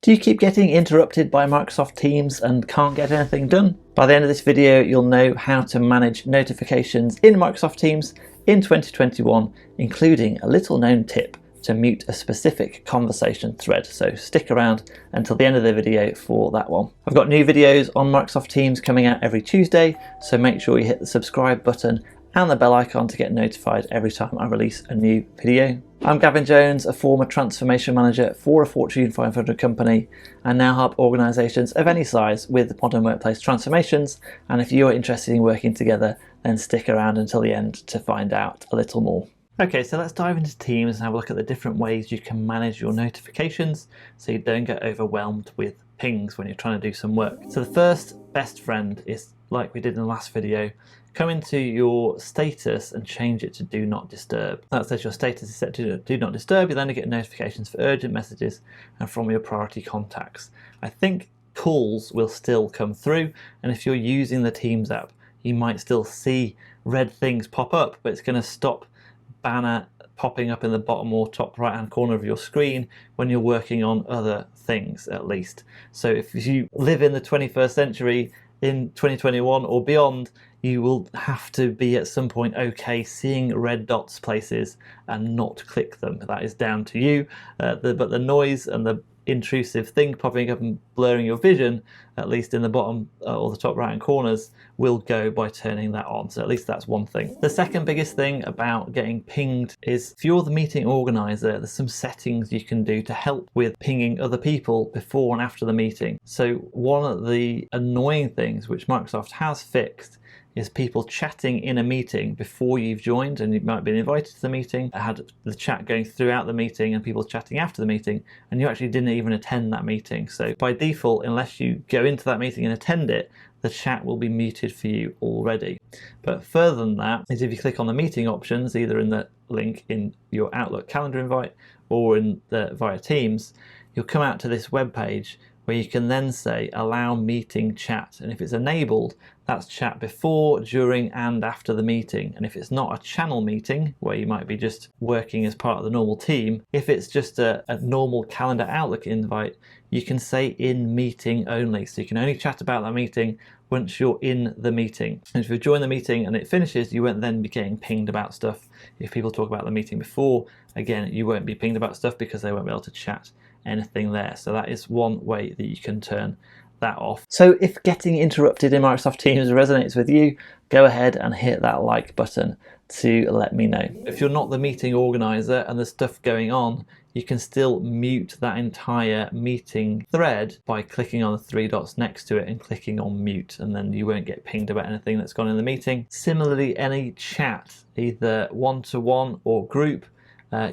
Do you keep getting interrupted by Microsoft Teams and can't get anything done? By the end of this video, you'll know how to manage notifications in Microsoft Teams in 2021, including a little known tip to mute a specific conversation thread. So stick around until the end of the video for that one. I've got new videos on Microsoft Teams coming out every Tuesday, so make sure you hit the subscribe button and the bell icon to get notified every time I release a new video. I'm Gavin Jones, a former transformation manager for a Fortune 500 company, and now help organisations of any size with modern workplace transformations. And if you're interested in working together, then stick around until the end to find out a little more. Okay, so let's dive into Teams and have a look at the different ways you can manage your notifications so you don't get overwhelmed with pings when you're trying to do some work. So the first best friend is, like we did in the last video, come into your status and change it to Do Not Disturb. That says your status is set to Do Not Disturb. You then get notifications for urgent messages and from your priority contacts. I think calls will still come through, and if you're using the Teams app, you might still see red things pop up, but it's going to stop banner popping up in the bottom or top right hand corner of your screen when you're working on other things, at least. So if you live in the 21st century in 2021 or beyond, you will have to be at some point okay seeing red dots places and not click them. That is down to you, but the noise and the intrusive thing popping up and blurring your vision, at least in the bottom or the top right hand corners, will go by turning that on. So at least that's one thing. The second biggest thing about getting pinged is, if you're the meeting organizer, there's some settings you can do to help with pinging other people before and after the meeting. So one of the annoying things which Microsoft has fixed is people chatting in a meeting before you've joined and you might have been invited to the meeting. I had the chat going throughout the meeting and people chatting after the meeting, and you actually didn't even attend that meeting. So by default, unless you go into that meeting and attend it, the chat will be muted for you already. But further than that is, if you click on the meeting options, either in the link in your Outlook calendar invite or in via Teams, you'll come out to this web page where you can then say allow meeting chat, and if it's enabled, that's chat before, during and after the meeting. And if it's not a channel meeting where you might be just working as part of the normal team, if it's just a normal calendar Outlook invite, you can say in meeting only, so you can only chat about that meeting once you're in the meeting. And if you join the meeting and it finishes, you won't then be getting pinged about stuff. If people talk about the meeting before, again, you won't be pinged about stuff because they won't be able to chat anything there. So that is one way that you can turn that off. So if getting interrupted in Microsoft Teams resonates with you, go ahead and hit that like button to let me know. If you're not the meeting organizer and there's stuff going on, you can still mute that entire meeting thread by clicking on the three dots next to it and clicking on mute, and then you won't get pinged about anything that's gone in the meeting. Similarly, any chat, either one-to-one or group,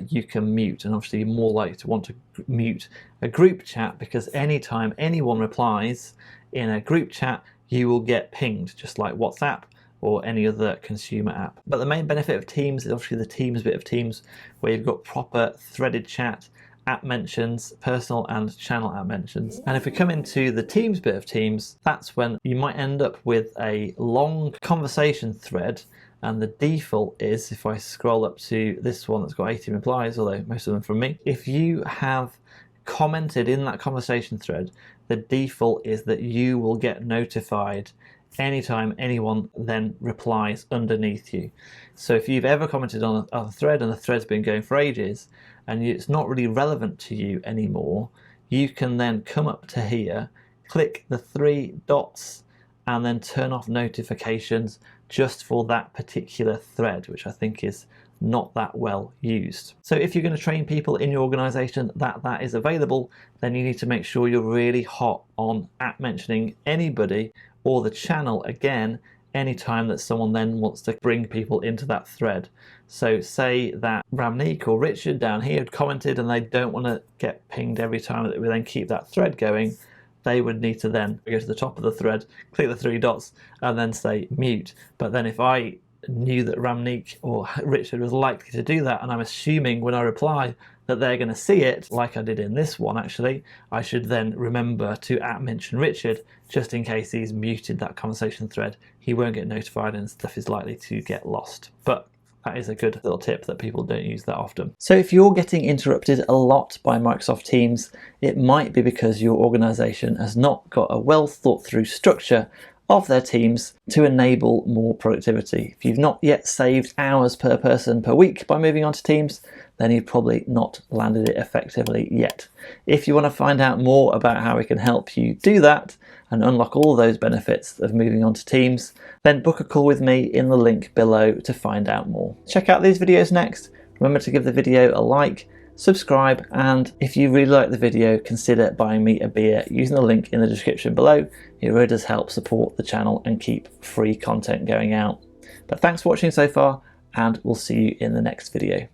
you can mute, and obviously you're more likely to want to mute a group chat, because anytime anyone replies in a group chat, you will get pinged, just like WhatsApp or any other consumer app. But the main benefit of Teams is obviously the Teams bit of Teams, where you've got proper threaded chat, app mentions, personal and channel app mentions. And if we come into the Teams bit of Teams, that's when you might end up with a long conversation thread. And the default is, if I scroll up to this one that's got 18 replies, although most of them from me, if you have commented in that conversation thread, the default is that you will get notified anytime anyone then replies underneath you. So if you've ever commented on a thread and the thread's been going for ages and it's not really relevant to you anymore, you can then come up to here, click the three dots, and then turn off notifications just for that particular thread, which I think is not that well used. So if you're going to train people in your organization that is available, then you need to make sure you're really hot on app mentioning anybody or the channel again anytime that someone then wants to bring people into that thread. So say that Ramneek or Richard down here had commented and they don't want to get pinged every time that we then keep that thread going, they would need to then go to the top of the thread, click the three dots, and then say mute. But then if I knew that Ramneek or Richard was likely to do that, and I'm assuming when I reply that they're going to see it, like I did in this one actually, I should then remember to mention Richard, just in case he's muted that conversation thread. He won't get notified and stuff is likely to get lost. But That is a good little tip that people don't use that often. So if you're getting interrupted a lot by Microsoft Teams, it might be because your organization has not got a well thought through structure of their teams to enable more productivity. If you've not yet saved hours per person per week by moving on to Teams, then you've probably not landed it effectively yet. If you want to find out more about how we can help you do that and unlock all those benefits of moving on to Teams, then book a call with me in the link below to find out more. Check out these videos next. Remember to give the video a like, subscribe, and if you really like the video, consider buying me a beer using the link in the description below. It really does help support the channel and keep free content going out. But thanks for watching so far, and we'll see you in the next video.